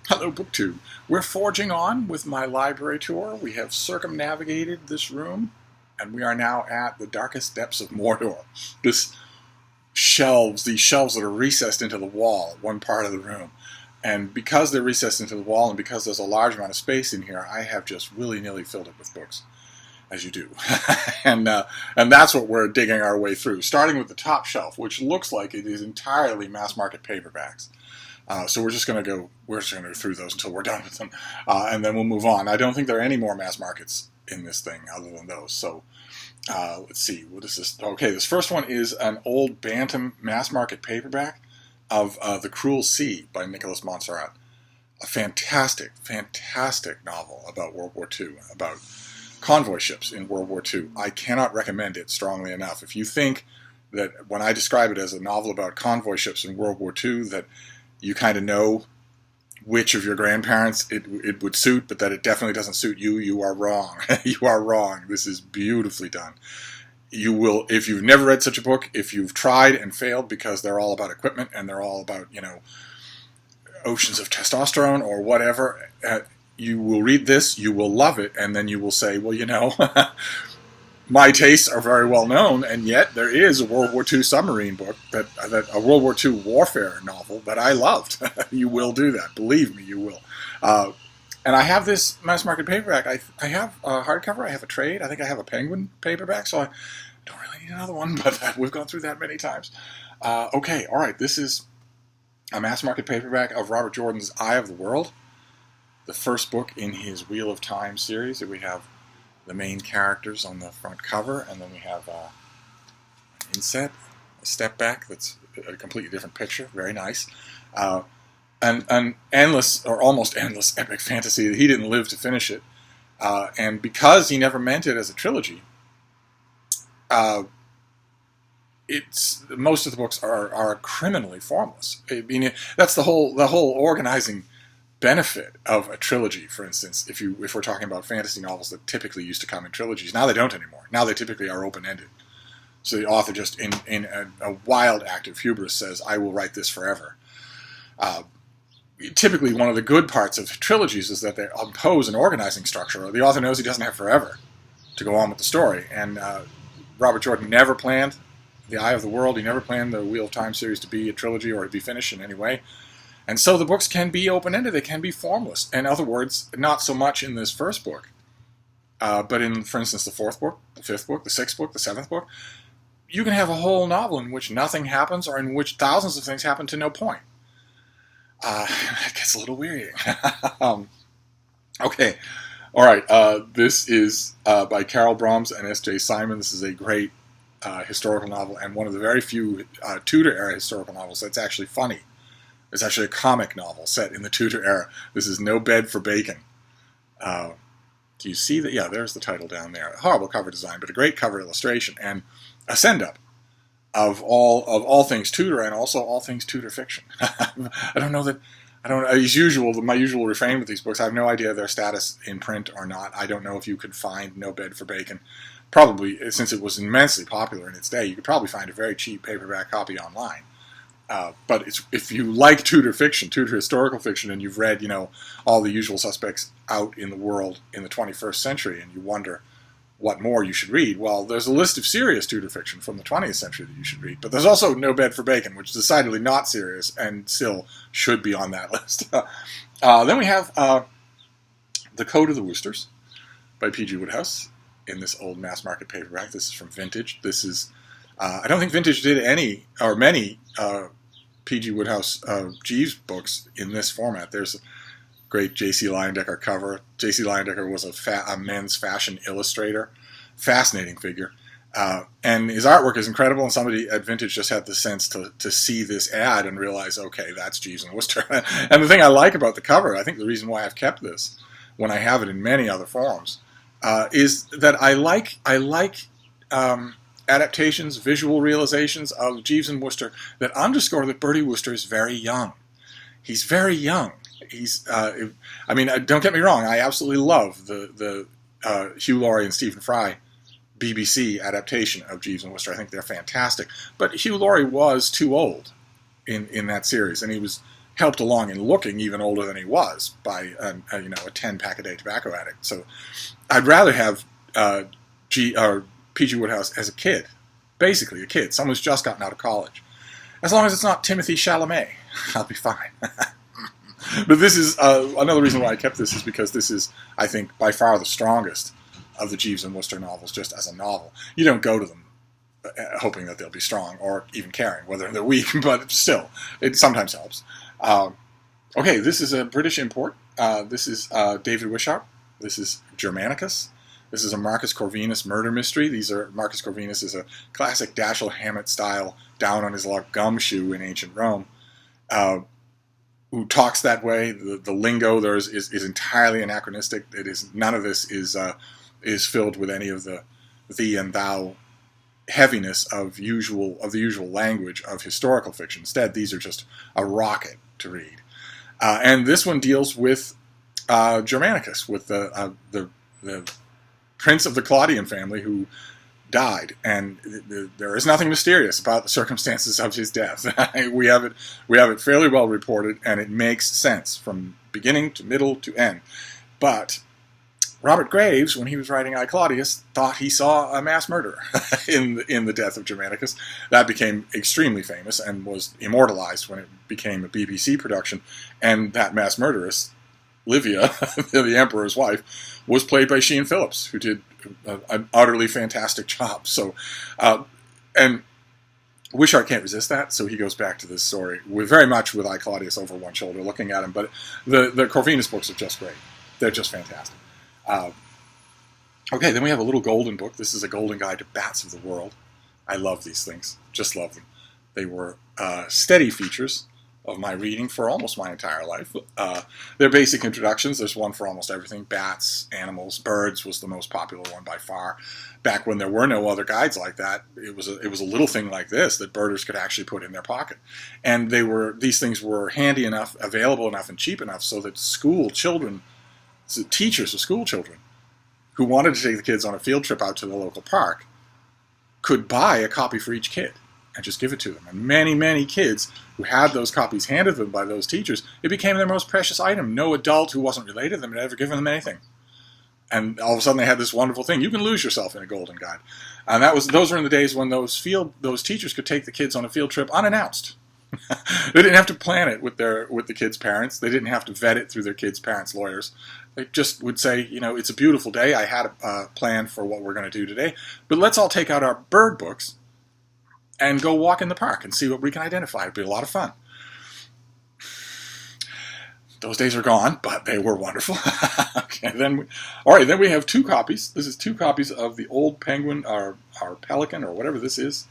Hello, BookTube. We're forging on with my library tour. We have circumnavigated this room, and we are now at the darkest depths of Mordor. These shelves that are recessed into the wall, one part of the room. And because they're recessed into the wall, and because there's a large amount of space in here, I have just willy-nilly filled it with books, as you do. and that's what we're digging our way through, starting with the top shelf, which looks like it is entirely mass-market paperbacks. So we're just going to go through those until we're done with them, and then we'll move on. I don't think there are any more mass markets in this thing other than those. So let's see. What is this? Okay, this first one is an old Bantam mass market paperback of The Cruel Sea by Nicholas Montserrat. A fantastic, fantastic novel about World War II, about convoy ships in World War II. I cannot recommend it strongly enough. If you think that when I describe it as a novel about convoy ships in World War II, that you kind of know which of your grandparents it would suit, but that it definitely doesn't suit you, you are wrong. You are wrong. This is beautifully done. You will, if you've never read such a book, if you've tried and failed because they're all about equipment and they're all about, oceans of testosterone or whatever, you will read this, you will love it, and then you will say, well, my tastes are very well known, and yet there is a World War II submarine book, that a World War II warfare novel that I loved. You will do that. Believe me, you will. And I have this mass market paperback. I have a hardcover. I have a trade. I think I have a Penguin paperback, so I don't really need another one, but we've gone through that many times. Okay, all right. This is a mass market paperback of Robert Jordan's Eye of the World, the first book in his Wheel of Time series. That we have the main characters on the front cover, and then we have an inset, a step back that's a completely different picture, very nice. An endless, or almost endless, epic fantasy that he didn't live to finish it. And because he never meant it as a trilogy, most of the books are criminally formless. I mean, that's the whole organizing benefit of a trilogy. For instance, if we're talking about fantasy novels that typically used to come in trilogies, now they don't anymore. Now they typically are open-ended. So the author just, in a wild act of hubris, says, I will write this forever. Typically, one of the good parts of trilogies is that they impose an organizing structure. The author knows he doesn't have forever to go on with the story. And Robert Jordan never planned The Eye of the World. He never planned the Wheel of Time series to be a trilogy or to be finished in any way. And so the books can be open-ended, they can be formless. In other words, not so much in this first book, but in, for instance, the fourth book, the fifth book, the sixth book, the seventh book, you can have a whole novel in which nothing happens or in which thousands of things happen to no point. It gets a little wearying. Okay, all right, this is by Carol Brahms and S.J. Simon. This is a great historical novel, and one of the very few Tudor-era historical novels that's actually funny. It's actually a comic novel set in the Tudor era. This is No Bed for Bacon. Do you see that? Yeah, there's the title down there. A horrible cover design, but a great cover illustration and a send-up of all things Tudor and also all things Tudor fiction. As usual, my usual refrain with these books, I have no idea their status in print or not. I don't know if you could find No Bed for Bacon. Probably, since it was immensely popular in its day, you could probably find a very cheap paperback copy online. But if you like Tudor fiction, Tudor historical fiction, and you've read, all the usual suspects out in the world in the 21st century, and you wonder what more you should read, well, there's a list of serious Tudor fiction from the 20th century that you should read. But there's also No Bed for Bacon, which is decidedly not serious and still should be on that list. Then we have The Code of the Woosters by P.G. Wodehouse in this old mass market paperback. This is from Vintage. This is I don't think Vintage did any or many P.G. Wodehouse Jeeves books in this format. There's a great J.C. Leyendecker cover. J.C. Leyendecker was a men's fashion illustrator. Fascinating figure. And his artwork is incredible, and somebody at Vintage just had the sense to see this ad and realize, okay, that's Jeeves and Wooster. And the thing I like about the cover, I think the reason why I've kept this, when I have it in many other forms, is that I like adaptations, visual realizations of Jeeves and Wooster that underscore that Bertie Wooster is very young. He's very young. Don't get me wrong, I absolutely love the Hugh Laurie and Stephen Fry BBC adaptation of Jeeves and Wooster. I think they're fantastic. But Hugh Laurie was too old in that series, and he was helped along in looking even older than he was by a 10-pack-a-day tobacco addict. So I'd rather have P.G. Wodehouse as a kid, basically a kid, someone who's just gotten out of college. As long as it's not Timothée Chalamet, I'll be fine. But this is another reason why I kept this is because this is, I think, by far the strongest of the Jeeves and Wooster novels, just as a novel. You don't go to them hoping that they'll be strong, or even caring whether they're weak, but still, it sometimes helps. Okay, this is a British import. This is David Wishart. This is Germanicus. This is a Marcus Corvinus murder mystery. Marcus Corvinus is a classic Dashiell Hammett style, down on his luck gumshoe in ancient Rome, who talks that way. The lingo there is entirely anachronistic. None of this is filled with any of the thee and thou heaviness of the usual language of historical fiction. Instead, these are just a rocket to read. And this one deals with Germanicus, with the prince of the Claudian family who died, and there is nothing mysterious about the circumstances of his death. we have it fairly well reported, and it makes sense from beginning to middle to end. But Robert Graves, when he was writing I, Claudius, thought he saw a mass murder in the death of Germanicus. That became extremely famous and was immortalized when it became a BBC production, and that mass murderess, Livia, the emperor's wife, was played by Sheehan Phillips, who did an utterly fantastic job. So, and Wishart can't resist that, so he goes back to this story very much with I, Claudius over one shoulder, looking at him. But the Corvinus books are just great; they're just fantastic. Okay, then we have a little golden book. This is a golden guide to bats of the world. I love these things; just love them. They were steady features of my reading for almost my entire life. They're basic introductions. There's one for almost everything. Bats, animals, birds was the most popular one by far. Back when there were no other guides like that, it was a little thing like this that birders could actually put in their pocket. And these things were handy enough, available enough, and cheap enough so that teachers of school children who wanted to take the kids on a field trip out to the local park could buy a copy for each kid and just give it to them. And many, many kids who had those copies handed to them by those teachers, it became their most precious item. No adult who wasn't related to them had ever given them anything. And all of a sudden they had this wonderful thing. You can lose yourself in a golden guide. And those were in the days when those teachers could take the kids on a field trip unannounced. They didn't have to plan it with the kids' parents. They didn't have to vet it through their kids' parents' lawyers. They just would say, it's a beautiful day. I had a plan for what we're going to do today. But let's all take out our bird books and go walk in the park and see what we can identify. It'd be a lot of fun. Those days are gone, but they were wonderful. Okay, then we have two copies. This is two copies of the old Penguin, or Pelican, or whatever this is,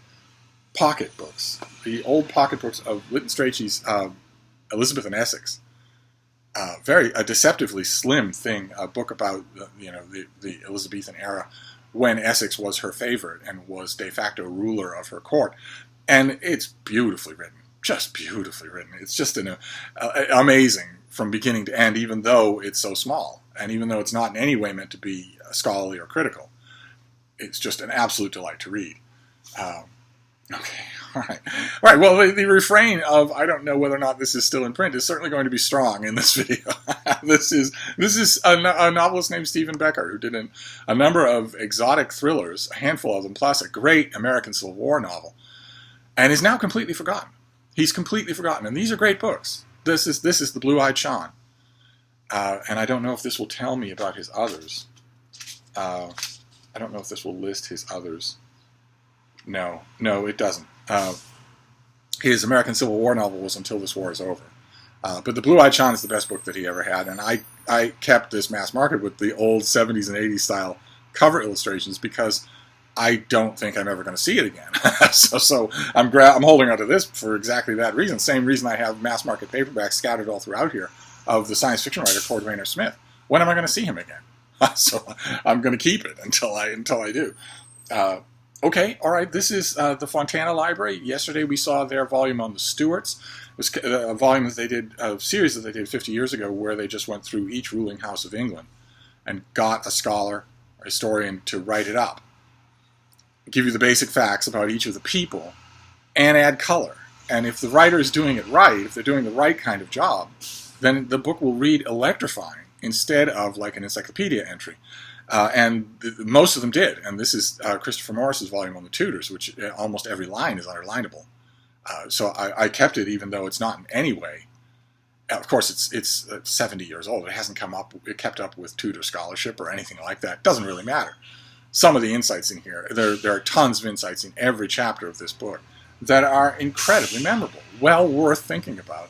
pocket books. The old pocket books of Lytton Strachey's Elizabethan Essex. A deceptively slim thing, a book about the Elizabethan era, when Essex was her favorite and was de facto ruler of her court. And it's beautifully written, just beautifully written. It's just amazing from beginning to end, even though it's so small, and even though it's not in any way meant to be scholarly or critical. It's just an absolute delight to read. Okay, all right. Well, the refrain of "I don't know whether or not this is still in print" is certainly going to be strong in this video. This is a novelist named Stephen Becker who did a number of exotic thrillers, a handful of them, plus a great American Civil War novel, and is now completely forgotten. He's completely forgotten, and these are great books. This is the Blue-Eyed Shawn, and I don't know if this will tell me about his others. I don't know if this will list his others. No, it doesn't. His American Civil War novel was Until This War Is Over. But The Blue-Eyed Shawn is the best book that he ever had, and I kept this mass market with the old 70s and 80s style cover illustrations because I don't think I'm ever going to see it again. so I'm holding on to this for exactly that reason. Same reason I have mass market paperbacks scattered all throughout here of the science fiction writer Cord Rayner Smith. When am I going to see him again? So I'm going to keep it until I do. Okay, all right, this is the Fontana Library. Yesterday we saw their volume on the Stuarts. It was a series that they did 50 years ago where they just went through each ruling house of England and got a scholar or historian to write it up, give you the basic facts about each of the people, and add color. And if the writer is doing it right, if they're doing the right kind of job, then the book will read electrifying instead of like an encyclopedia entry. Most of them did. And this is Christopher Morris's volume on the Tudors, which almost every line is underlinable. So I kept it, even though it's not in any way. Of course, it's 70 years old. It hasn't kept up with Tudor scholarship or anything like that. It doesn't really matter. Some of the insights in here, there are tons of insights in every chapter of this book that are incredibly memorable, well worth thinking about.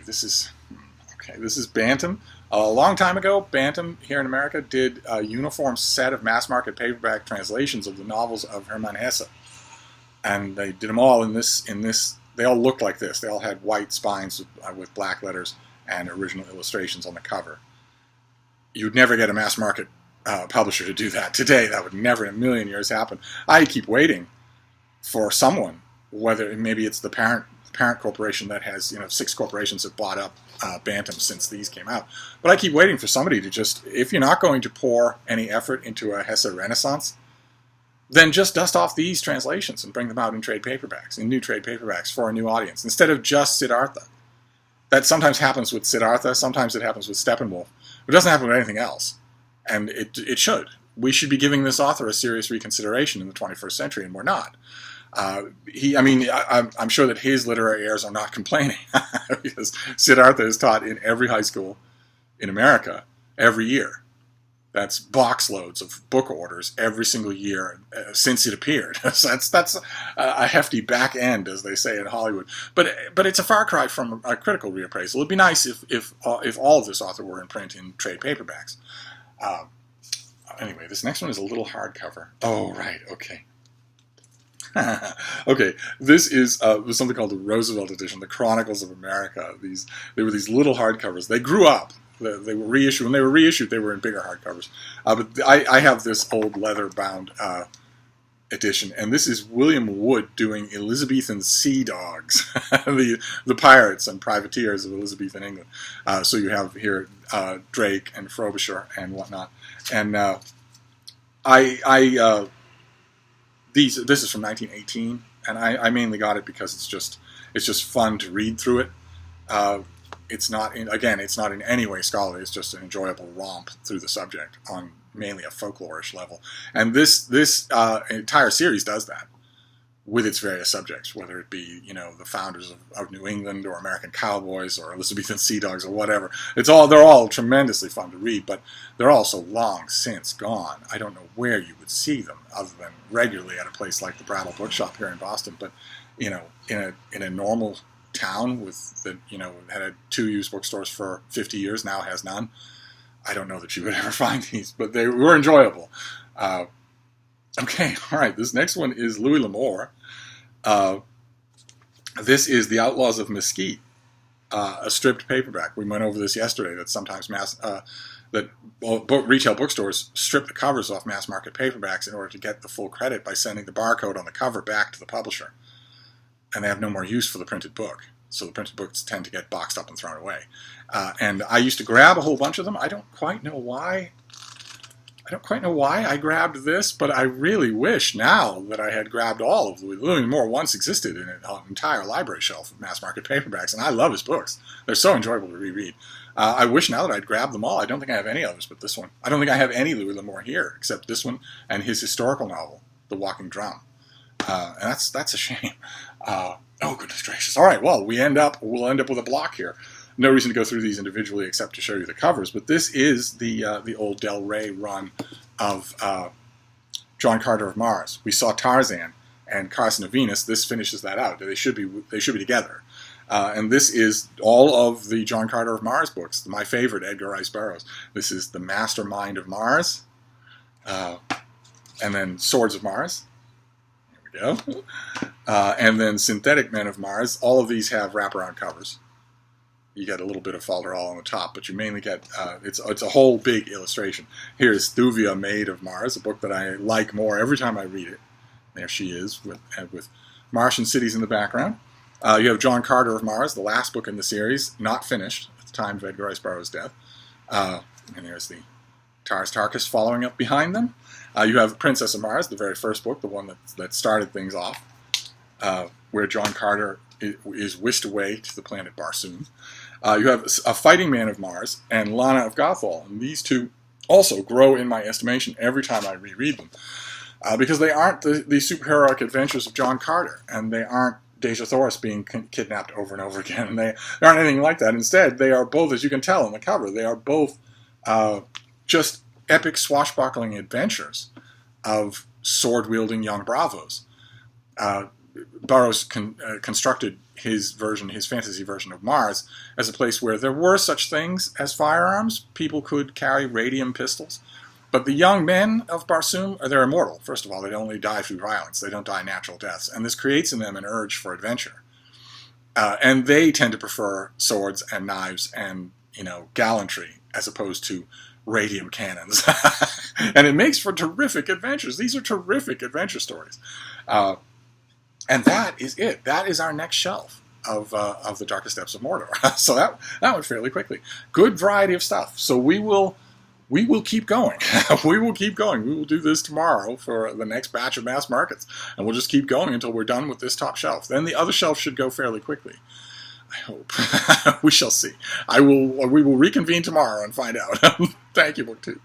This is Bantam. A long time ago, Bantam here in America did a uniform set of mass-market paperback translations of the novels of Hermann Hesse, and they did them all in this. They all looked like this. They all had white spines with black letters and original illustrations on the cover. You'd never get a mass-market publisher to do that today. That would never in a million years happen. I keep waiting for someone, whether maybe it's the parent corporation that has 6 corporations have bought up Bantam since these came out. But I keep waiting for somebody to just, if you're not going to pour any effort into a Hesse Renaissance, then just dust off these translations and bring them out in trade paperbacks, in new trade paperbacks for a new audience, instead of just Siddhartha. That sometimes happens with Siddhartha, sometimes it happens with Steppenwolf. It doesn't happen with anything else. And it should. We should be giving this author a serious reconsideration in the 21st century, and we're not. I'm sure that his literary heirs are not complaining, because Siddhartha is taught in every high school in America every year. That's box loads of book orders every single year since it appeared. So that's a hefty back end, as they say in Hollywood. But it's a far cry from a critical reappraisal. It'd be nice if all of this author were in print in trade paperbacks. Anyway, this next one is a little hardcover. Oh, right, okay. Okay, this is something called the Roosevelt edition, the Chronicles of America. They were these little hardcovers. They grew up. They were reissued. When they were reissued, they were in bigger hardcovers. But I have this old leather-bound edition, and this is William Wood doing Elizabethan sea dogs, the pirates and privateers of Elizabethan England. So you have here Drake and Frobisher and whatnot. And this is from 1918, and I mainly got it because it's just fun to read through it. It's not in any way scholarly. It's just an enjoyable romp through the subject on mainly a folklorish level. And this entire series does that with its various subjects, whether it be the founders of New England or American cowboys or Elizabethan sea dogs or whatever. They're all tremendously fun to read, but they're also long since gone. I don't know where you would see them other than regularly at a place like the Brattle Bookshop here in Boston. But in a normal town had had 2 used bookstores for 50 years, now has none. I don't know that you would ever find these, but they were enjoyable. Okay, all right. This next one is Louis L'Amour. This is The Outlaws of Mesquite, a stripped paperback. We went over this yesterday. That sometimes retail bookstores strip the covers off mass market paperbacks in order to get the full credit by sending the barcode on the cover back to the publisher, and they have no more use for the printed book. So the printed books tend to get boxed up and thrown away. And I used to grab a whole bunch of them. I don't quite know why I grabbed this, but I really wish now that I had grabbed all of Louis L'Amour. Once existed in an entire library shelf of mass market paperbacks, and I love his books. They're so enjoyable to reread. I wish now that I'd grabbed them all. I don't think I have any others but this one. I don't think I have any Louis L'Amour here except this one and his historical novel, The Walking Drum. And that's a shame. Oh, goodness gracious. All right, well, we'll end up with a block here. No reason to go through these individually except to show you the covers, but this is the old Del Rey run of John Carter of Mars. We saw Tarzan and Carson of Venus. This finishes that out. They should be together. And this is all of the John Carter of Mars books. My favorite, Edgar Rice Burroughs. This is The Mastermind of Mars, and then Swords of Mars. There we go. And then Synthetic Men of Mars. All of these have wraparound covers. You get a little bit of falderall on the top, but you mainly get, it's a whole big illustration. Here's Thuvia, Maid of Mars, a book that I like more every time I read it. There she is, with Martian cities in the background. You have John Carter of Mars, the last book in the series, not finished at the time of Edgar Rice Burroughs' death. And there's the Tars Tarkas following up behind them. You have Princess of Mars, the very first book, the one that started things off. where John Carter is whisked away to the planet Barsoom. You have A Fighting Man of Mars and Lana of Gothol, and these two also grow in my estimation every time I reread them, because they aren't the superheroic adventures of John Carter, and they aren't Dejah Thoris being kidnapped over and over again, and they aren't anything like that. Instead, they are both, as you can tell on the cover, they are both just epic swashbuckling adventures of sword-wielding young bravos. Burroughs constructed his fantasy version of Mars, as a place where there were such things as firearms. People could carry radium pistols. But the young men of Barsoom, they're immortal. First of all, they only die through violence. They don't die natural deaths. And this creates in them an urge for adventure. And they tend to prefer swords and knives and, gallantry as opposed to radium cannons. And it makes for terrific adventures. These are terrific adventure stories. And that is it. That is our next shelf of the Darkest Depths of Mordor. So that went fairly quickly. Good variety of stuff. So we will keep going. We will keep going. We will do this tomorrow for the next batch of mass markets. And we'll just keep going until we're done with this top shelf. Then the other shelf should go fairly quickly. I hope. We shall see. We will reconvene tomorrow and find out. Thank you, BookTube.